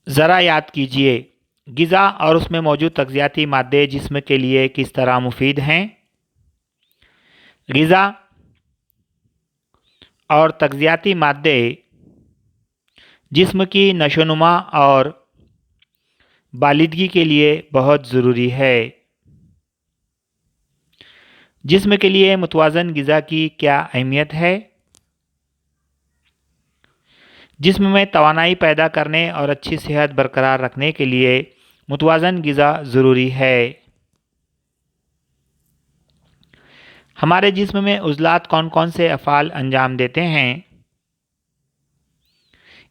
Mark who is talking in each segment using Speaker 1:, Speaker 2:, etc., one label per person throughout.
Speaker 1: ذرا یاد کیجیے، غذا اور اس میں موجود تغذیاتی مادے جسم کے لیے کس طرح مفید ہیں؟ غذا اور تغذیاتی مادے جسم کی نشو و نما اور بالغی کے لیے بہت ضروری ہے۔ جسم کے لیے متوازن غذا کی کیا اہمیت ہے؟ جسم میں توانائی پیدا کرنے اور اچھی صحت برقرار رکھنے کے لیے متوازن غذا ضروری ہے۔ ہمارے جسم میں عضلات کون کون سے افعال انجام دیتے ہیں؟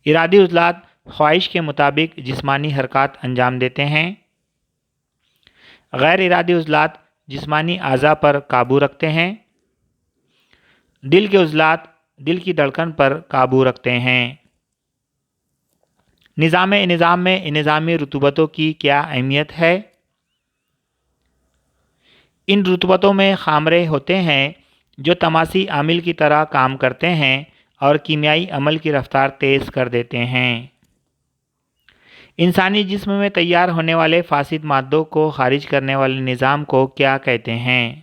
Speaker 1: ارادی عضلات خواہش کے مطابق جسمانی حرکات انجام دیتے ہیں۔ غیر ارادی عضلات جسمانی اعضاء پر قابو رکھتے ہیں۔ دل کے عضلات دل کی دھڑکن پر قابو رکھتے ہیں۔ نظام میں انہضامی رطوبتوں کی کیا اہمیت ہے؟ ان رطوبتوں میں خامرے ہوتے ہیں جو تماسی عامل کی طرح کام کرتے ہیں اور کیمیائی عمل کی رفتار تیز کر دیتے ہیں۔ انسانی جسم میں تیار ہونے والے فاسد مادوں کو خارج کرنے والے نظام کو کیا کہتے ہیں؟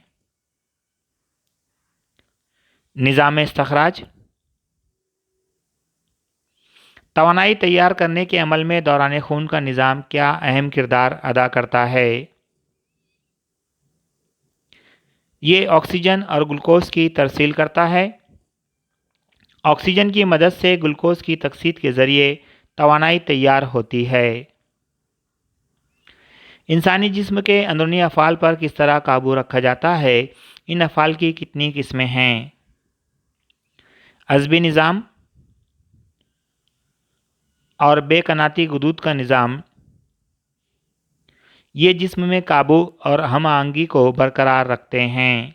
Speaker 1: نظام استخراج۔ توانائی تیار کرنے کے عمل میں دوران خون کا نظام کیا اہم کردار ادا کرتا ہے؟ یہ آکسیجن اور گلوکوز کی ترسیل کرتا ہے۔ آکسیجن کی مدد سے گلوکوز کی تکسید کے ذریعے توانائی تیار ہوتی ہے۔ انسانی جسم کے اندرونی افعال پر کس طرح قابو رکھا جاتا ہے؟ ان افعال کی کتنی قسمیں ہیں؟ عصبی نظام اور بے کناتی غدود کا نظام، یہ جسم میں قابو اور ہم آہنگی کو برقرار رکھتے ہیں۔